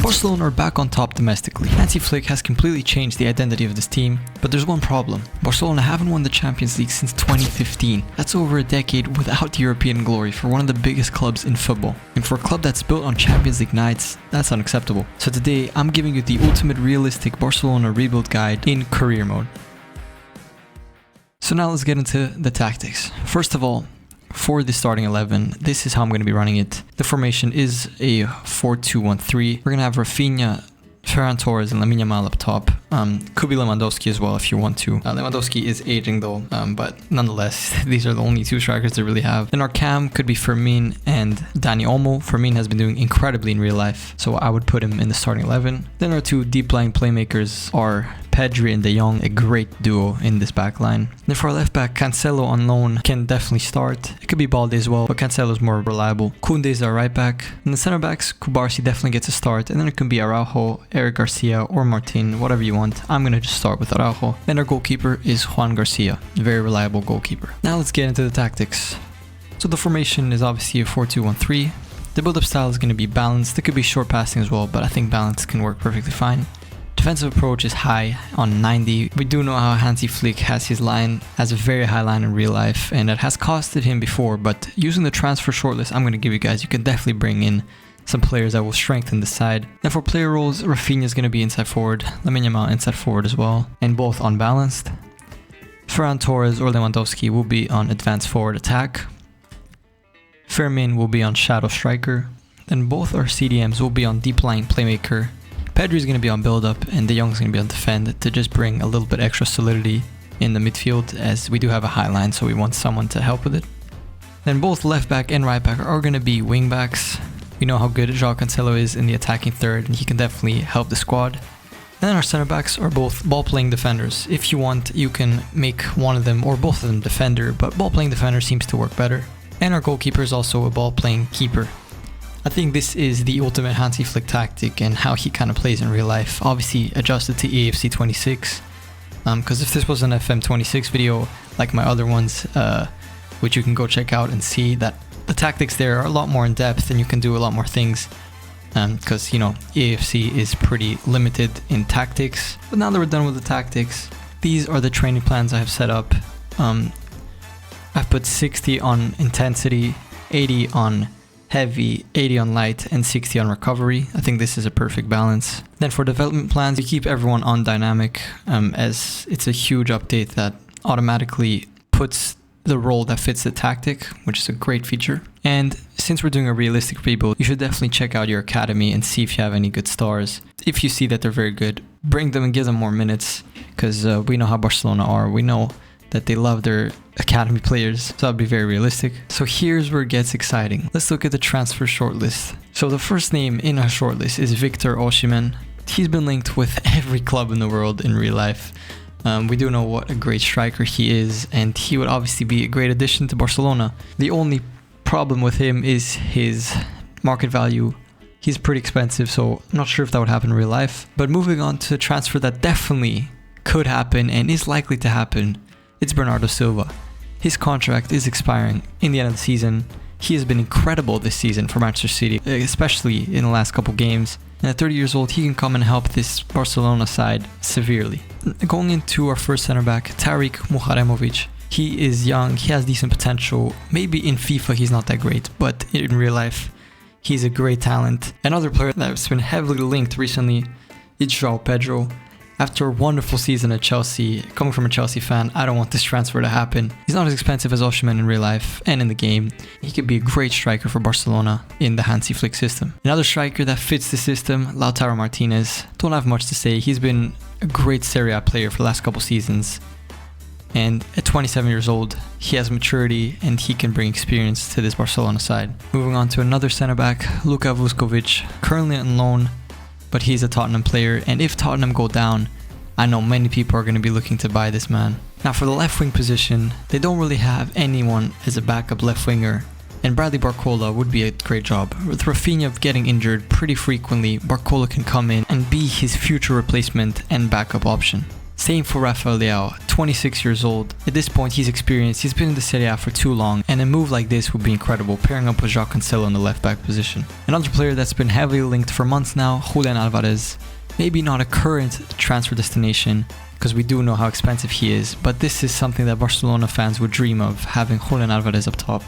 Barcelona are back on top domestically. Hansi Flick has completely changed the identity of this team, but there's one problem. Barcelona haven't won the Champions League since 2015. That's over a decade without European glory for one of the biggest clubs in football. And for a club that's built on Champions League nights, that's unacceptable. So today, I'm giving you the ultimate realistic Barcelona rebuild guide in career mode. So now let's get into the tactics. First of all, for the starting 11, this is how I'm going to be running it. The formation is a 4-2-1-3. We're going to have Rafinha, Ferran Torres, and Lamine Yamal up top. Could be Lewandowski as well if you want to. Lewandowski is aging though, but nonetheless, these are the only two strikers they really have. Then our cam could be Fermin and Dani Olmo. Fermin has been doing incredibly in real life, so I would put him in the starting 11. Then our two deep lying playmakers are Pedri and De Jong, a great duo in this back line. Then for our left back, Cancelo on loan can definitely start. It could be Balde as well, but Cancelo's more reliable. Koundé is our right back. And the center backs, Kubarsi definitely gets a start. And then it can be Araujo, Eric Garcia, or Martin, whatever you want. I'm going to just start with Araujo. Then our goalkeeper is Juan Garcia, a very reliable goalkeeper. Now let's get into the tactics. So the formation is obviously a 4-2-1-3. The build-up style is going to be balanced. It could be short passing as well, but I think balance can work perfectly fine. Defensive approach is high on 90. We do know how Hansi Flick has his line, has a very high line in real life, and it has costed him before, but using the transfer shortlist I'm going to give you guys, you can definitely bring in some players that will strengthen the side. Then for player roles, Rafinha is going to be inside forward, Lamine Yamal inside forward as well, and both unbalanced. Ferran Torres or Lewandowski will be on advanced forward attack. Fermin will be on shadow striker. Then both our CDMs will be on deep lying playmaker. Pedri is going to be on build-up and De Jong is going to be on defend to just bring a little bit extra solidity in the midfield, as we do have a high line, so we want someone to help with it. Then both left back and right back are going to be wing backs. We know how good João Cancelo is in the attacking third, and he can definitely help the squad. And then our center backs are both ball-playing defenders. If you want, you can make one of them or both of them defender, but ball-playing defender seems to work better. And our goalkeeper is also a ball-playing keeper. I think this is the ultimate Hansi Flick tactic and how he kind of plays in real life. Obviously adjusted to EAFC 26, because if this was an FM 26 video like my other ones, which you can go check out and see that the tactics there are a lot more in depth and you can do a lot more things, because you know EAFC is pretty limited in tactics. But now that we're done with the tactics, these are the training plans I have set up. I've put 60 on intensity, 80 on heavy, 80 on light, and 60 on recovery. I think this is a perfect balance. Then for development plans, we keep everyone on dynamic, as it's a huge update that automatically puts the role that fits the tactic, which is a great feature. And since we're doing a realistic rebuild, you should definitely check out your academy and see if you have any good stars. If you see that they're very good, bring them and give them more minutes, because we know how Barcelona are. We know that they love their academy players, so that'll be very realistic. So here's where it gets exciting. Let's look at the transfer shortlist. So the first name in our shortlist is Victor Osimhen. He's been linked with every club in the world in real life. We do know what a great striker he is, and he would obviously be a great addition to Barcelona. The only problem with him is his market value. He's pretty expensive, so I'm not sure if that would happen in real life. But moving on to a transfer that definitely could happen and is likely to happen, it's Bernardo Silva. His contract is expiring in the end of the season. He has been incredible this season for Manchester City, especially in the last couple games. And at 30 years old, he can come and help this Barcelona side severely. Going into our first center back, Tariq Muharemovic. He is young, he has decent potential. Maybe in FIFA he's not that great, but in real life, he's a great talent. Another player that's been heavily linked recently is João Pedro. After a wonderful season at Chelsea, coming from a Chelsea fan, I don't want this transfer to happen. He's not as expensive as Osimhen in real life and in the game. He could be a great striker for Barcelona in the Hansi Flick system. Another striker that fits the system, Lautaro Martinez. Don't have much to say. He's been a great Serie A player for the last couple seasons. And at 27 years old, he has maturity and he can bring experience to this Barcelona side. Moving on to another centre back, Luka Vuskovic, currently on loan, but he's a Tottenham player, and if Tottenham go down, I know many people are going to be looking to buy this man. Now for the left wing position, they don't really have anyone as a backup left winger, and Bradley Barcola would be a great job. With Rafinha getting injured pretty frequently, Barcola can come in and be his future replacement and backup option. Same for Rafael Leao, 26 years old. At this point he's experienced, he's been in the Serie A for too long, and a move like this would be incredible, pairing up with João Cancelo in the left back position. Another player that's been heavily linked for months now, Julian Alvarez. Maybe not a current transfer destination, because we do know how expensive he is, but this is something that Barcelona fans would dream of, having Julian Alvarez up top.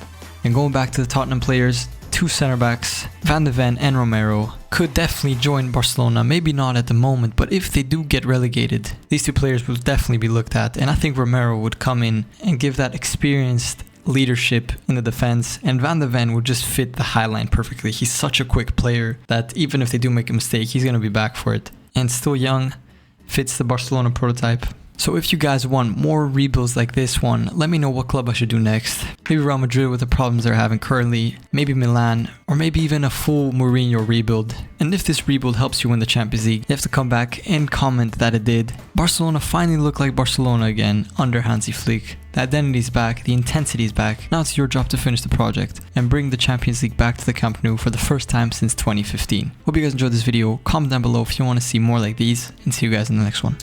And going back to the Tottenham players, two centre backs, Van de Ven and Romero, could definitely join Barcelona, maybe not at the moment, but if they do get relegated, these two players will definitely be looked at, and I think Romero would come in and give that experienced leadership in the defense, and Van de Ven would just fit the high line perfectly. He's such a quick player that even if they do make a mistake, he's going to be back for it. And still young, fits the Barcelona prototype. So if you guys want more rebuilds like this one, let me know what club I should do next. Maybe Real Madrid with the problems they're having currently, maybe Milan, or maybe even a full Mourinho rebuild. And if this rebuild helps you win the Champions League, you have to come back and comment that it did. Barcelona finally looked like Barcelona again under Hansi Flick. The identity's back, the intensity's back. Now it's your job to finish the project and bring the Champions League back to the Camp Nou for the first time since 2015. Hope you guys enjoyed this video. Comment down below if you want to see more like these, and see you guys in the next one.